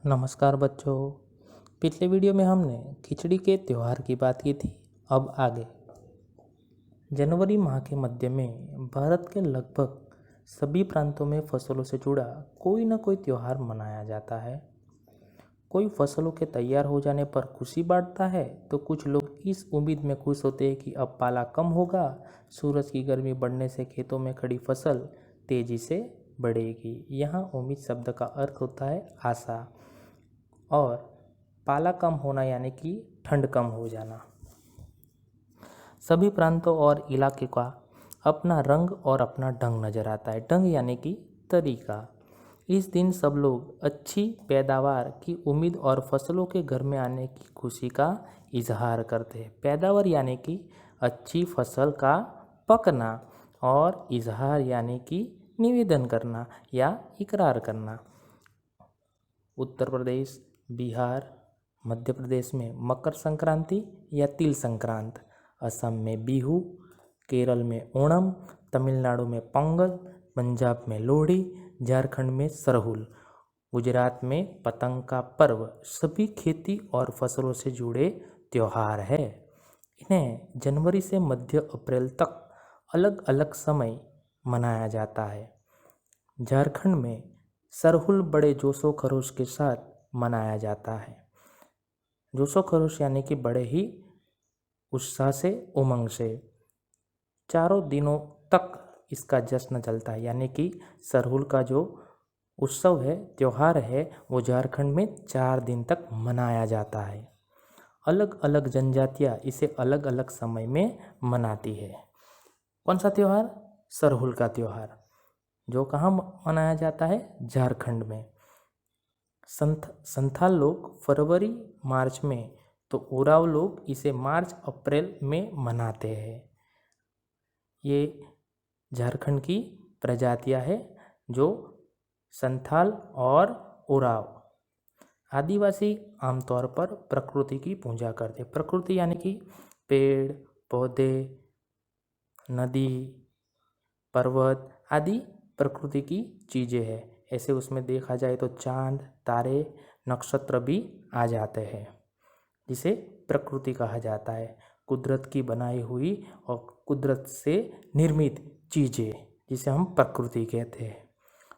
नमस्कार बच्चों। पिछले वीडियो में हमने खिचड़ी के त्यौहार की बात की थी। अब आगे जनवरी माह के मध्य में भारत के लगभग सभी प्रांतों में फसलों से जुड़ा कोई न कोई त्यौहार मनाया जाता है। कोई फसलों के तैयार हो जाने पर खुशी बांटता है तो कुछ लोग इस उम्मीद में खुश होते हैं कि अब पाला कम होगा, सूरज की गर्मी बढ़ने से खेतों में खड़ी फसल तेजी से बढ़ेगी। यहाँ उम्मीद शब्द का अर्थ होता है आशा और पाला कम होना यानी कि ठंड कम हो जाना। सभी प्रांतों और इलाके का अपना रंग और अपना ढंग नज़र आता है। ढंग यानी कि तरीका। इस दिन सब लोग अच्छी पैदावार की उम्मीद और फसलों के घर में आने की खुशी का इजहार करते हैं। पैदावार यानी कि अच्छी फसल का पकना और इजहार यानी कि निवेदन करना या इकरार करना। उत्तर प्रदेश, बिहार, मध्य प्रदेश में मकर संक्रांति या तिल संक्रांत, असम में बिहू, केरल में ओणम, तमिलनाडु में पोंगल, पंजाब में लोहड़ी, झारखंड में सरहुल, गुजरात में पतंग का पर्व सभी खेती और फसलों से जुड़े त्यौहार है। इन्हें जनवरी से मध्य अप्रैल तक अलग अलग समय मनाया जाता है। झारखंड में सरहुल बड़े जोशो खरोश के साथ मनाया जाता है। जोशो खरोश यानी कि बड़े ही उत्साह से, उमंग से 4 दिनों तक इसका जश्न चलता है। यानी कि सरहुल का जो उत्सव है, त्यौहार है, वो झारखंड में 4 दिन तक मनाया जाता है। अलग अलग जनजातियाँ इसे अलग अलग समय में मनाती है। कौन सा त्यौहार? सरहुल का त्यौहार, जो कहाँ मनाया जाता है? झारखंड में। संथाल लोग फरवरी मार्च में, तो उराव लोग इसे मार्च अप्रैल में मनाते हैं। ये झारखंड की प्रजातियां हैं जो संथाल और उराव। आदिवासी आमतौर पर प्रकृति की पूजा करते हैं। प्रकृति यानी कि पेड़ पौधे, नदी, पर्वत आदि प्रकृति की चीज़ें हैं। ऐसे उसमें देखा जाए तो चांद, तारे, नक्षत्र भी आ जाते हैं, जिसे प्रकृति कहा जाता है। कुदरत की बनाई हुई और कुदरत से निर्मित चीज़ें, जिसे हम प्रकृति कहते हैं।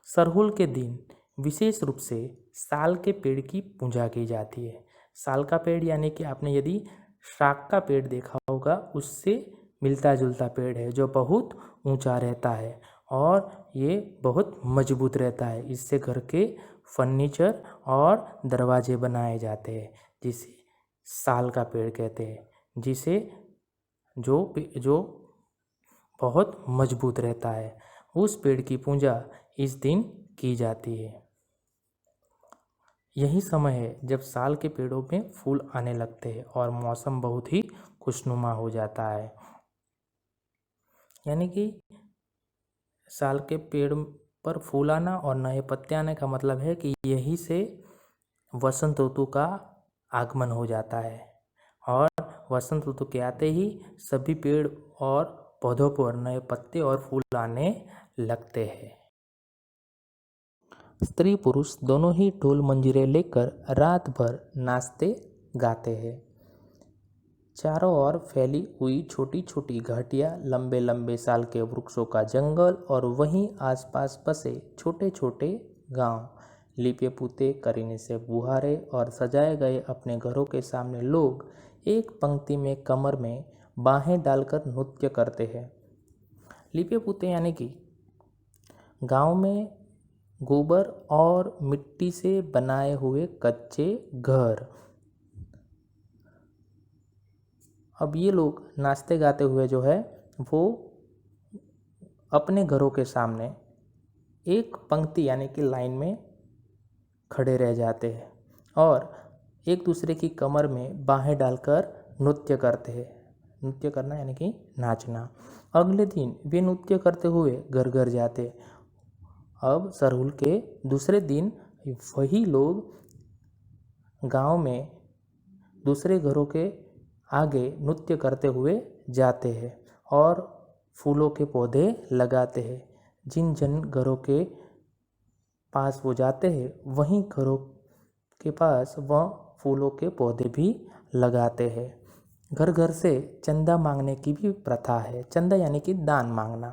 सरहुल के दिन विशेष रूप से साल के पेड़ की पूजा की जाती है। साल का पेड़ यानी कि आपने यदि शाक का पेड़ देखा होगा, उससे मिलता जुलता पेड़ है, जो बहुत ऊंचा रहता है और ये बहुत मजबूत रहता है। इससे घर के फर्नीचर और दरवाजे बनाए जाते हैं, जिसे साल का पेड़ कहते हैं, जिसे जो बहुत मजबूत रहता है। उस पेड़ की पूजा इस दिन की जाती है। यही समय है जब साल के पेड़ों में फूल आने लगते हैं और मौसम बहुत ही खुशनुमा हो जाता है। यानी कि साल के पेड़ पर फूल आना और नए पत्ते आने का मतलब है कि यही से वसंत ऋतु का आगमन हो जाता है और वसंत ऋतु के आते ही सभी पेड़ और पौधों पर नए पत्ते और फूल आने लगते हैं। स्त्री पुरुष दोनों ही ढोल मंजीरे लेकर रात भर नाचते गाते हैं। चारों ओर फैली हुई छोटी छोटी घाटियाँ, लंबे लंबे साल के वृक्षों का जंगल और वहीं आसपास बसे छोटे छोटे गांव, लिपे पुते करीने से बुहारे और सजाए गए अपने घरों के सामने लोग एक पंक्ति में कमर में बाहें डालकर नृत्य करते हैं। लिपे पुते यानी कि गांव में गोबर और मिट्टी से बनाए हुए कच्चे घर। अब ये लोग नाचते गाते हुए जो है वो अपने घरों के सामने एक पंक्ति यानी कि लाइन में खड़े रह जाते हैं और एक दूसरे की कमर में बाहें डालकर नृत्य करते हैं। नृत्य करना यानी कि नाचना। अगले दिन वे नृत्य करते हुए घर घर जाते। अब सरहुल के दूसरे दिन वही लोग गांव में दूसरे घरों के आगे नृत्य करते हुए जाते हैं और फूलों के पौधे लगाते हैं। जिन घरों के पास वो जाते हैं, वहीं घरों के पास वह फूलों के पौधे भी लगाते हैं। घर घर से चंदा मांगने की भी प्रथा है। चंदा यानी कि दान मांगना।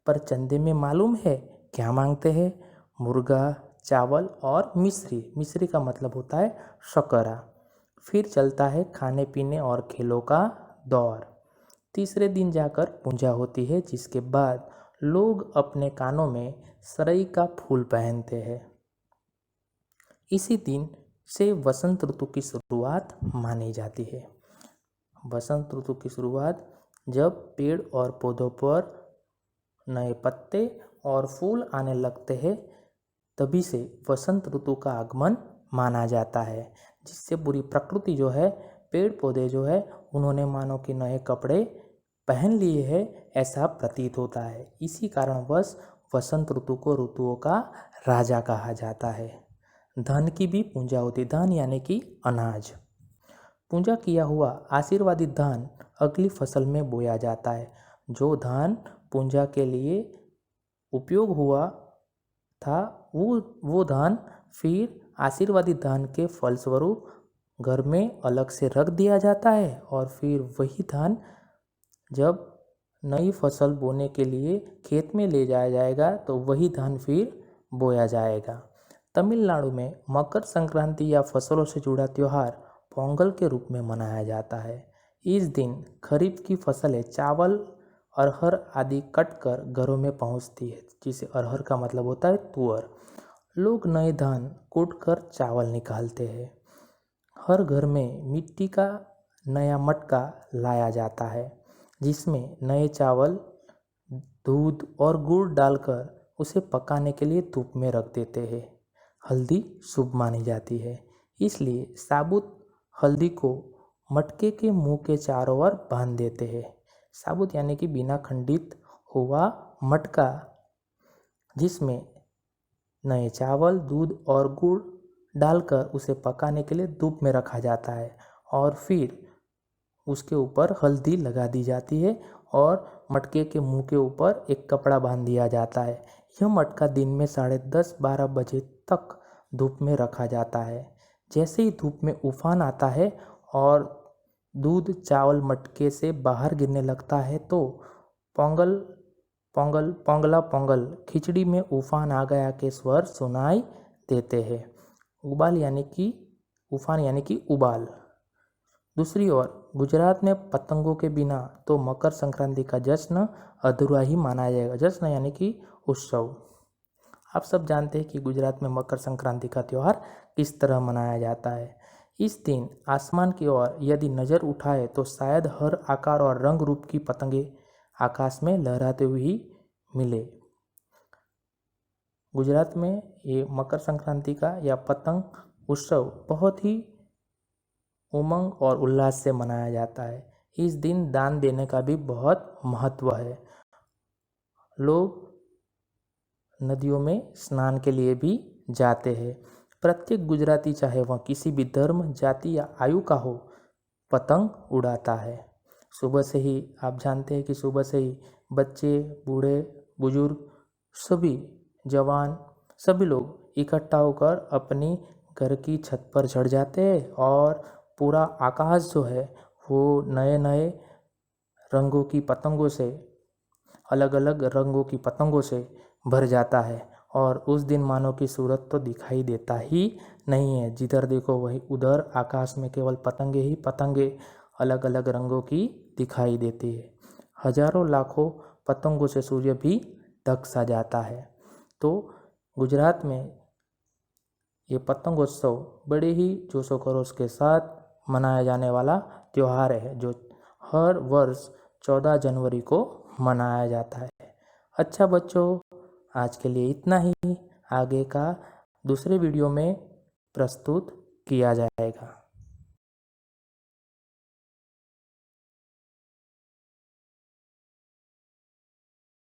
पर चंदे में मालूम है क्या मांगते हैं? मुर्गा, चावल और मिश्री। मिश्री का मतलब होता है शकरा। फिर चलता है खाने पीने और खेलों का दौर। तीसरे दिन जाकर पूजा होती है, जिसके बाद लोग अपने कानों में सरई का फूल पहनते हैं। इसी दिन से वसंत ऋतु की शुरुआत मानी जाती है। वसंत ऋतु की शुरुआत जब पेड़ और पौधों पर नए पत्ते और फूल आने लगते हैं, तभी से वसंत ऋतु का आगमन माना जाता है, जिससे पूरी प्रकृति जो है, पेड़ पौधे जो है, उन्होंने मानो कि नए कपड़े पहन लिए हैं, ऐसा प्रतीत होता है। इसी कारणवश वसंत ऋतु को ऋतुओं का राजा कहा जाता है। धन की भी पूजा होती। धन यानी कि अनाज। पूजा किया हुआ आशीर्वादित धान अगली फसल में बोया जाता है। जो धान पूजा के लिए उपयोग हुआ था, वो धान फिर आशीर्वादित धान के फलस्वरूप घर में अलग से रख दिया जाता है, और फिर वही धान जब नई फसल बोने के लिए खेत में ले जाया जाएगा, तो वही धान फिर बोया जाएगा। तमिलनाडु में मकर संक्रांति या फसलों से जुड़ा त्यौहार पोंगल के रूप में मनाया जाता है। इस दिन खरीफ की फसलें चावल, अरहर आदि कटकर घरों में पहुंचती है, जिसे अरहर का मतलब होता है तुअर। लोग नए धान कूटकर चावल निकालते हैं। हर घर में मिट्टी का नया मटका लाया जाता है, जिसमें नए चावल, दूध और गुड़ डालकर उसे पकाने के लिए धूप में रख देते हैं। हल्दी शुभ मानी जाती है, इसलिए साबुत हल्दी को मटके के मुंह के चारों ओर बांध देते हैं। साबुत यानी कि बिना खंडित हुआ मटका, जिसमें नए चावल, दूध और गुड़ डालकर उसे पकाने के लिए धूप में रखा जाता है, और फिर उसके ऊपर हल्दी लगा दी जाती है और मटके के मुंह के ऊपर एक कपड़ा बांध दिया जाता है। यह मटका दिन में 10:30-12 बजे तक धूप में रखा जाता है। जैसे ही धूप में उफान आता है और दूध चावल मटके से बाहर गिरने लगता है, तो पोंगल पोंगल पोंगला पोंगल, खिचड़ी में उफान आ गया के स्वर सुनाई देते हैं। उबाल यानी कि उफान यानी कि उबाल। दूसरी ओर गुजरात में पतंगों के बिना तो मकर संक्रांति का जश्न अधूरा ही माना जाएगा। जश्न यानी कि उत्सव। आप सब जानते हैं कि गुजरात में मकर संक्रांति का त्यौहार किस तरह मनाया जाता है। इस दिन आसमान की ओर यदि नज़र उठाए तो शायद हर आकार और रंग रूप की पतंगे आकाश में लहराते हुए ही मिले। गुजरात में ये मकर संक्रांति का या पतंग उत्सव बहुत ही उमंग और उल्लास से मनाया जाता है। इस दिन दान देने का भी बहुत महत्व है। लोग नदियों में स्नान के लिए भी जाते हैं। प्रत्येक गुजराती, चाहे वह किसी भी धर्म, जाति या आयु का हो, पतंग उड़ाता है। सुबह से ही आप जानते हैं कि सुबह से ही बच्चे, बूढ़े, बुजुर्ग, सभी जवान, सभी लोग इकट्ठा होकर अपनी घर की छत पर चढ़ जाते हैं, और पूरा आकाश जो है वो नए नए रंगों की पतंगों से, अलग अलग रंगों की पतंगों से भर जाता है। और उस दिन मानव की सूरत तो दिखाई देता ही नहीं है। जिधर देखो वही उधर आकाश में केवल पतंगे ही पतंगे अलग अलग रंगों की दिखाई देती है। हजारों लाखों पतंगों से सूर्य भी ढक सा जाता है। तो गुजरात में ये पतंगोत्सव बड़े ही जोशो खरोश के साथ मनाया जाने वाला त्यौहार है, जो हर वर्ष 14 जनवरी को मनाया जाता है। अच्छा बच्चों, आज के लिए इतना ही। आगे का दूसरे वीडियो में प्रस्तुत किया जाएगा।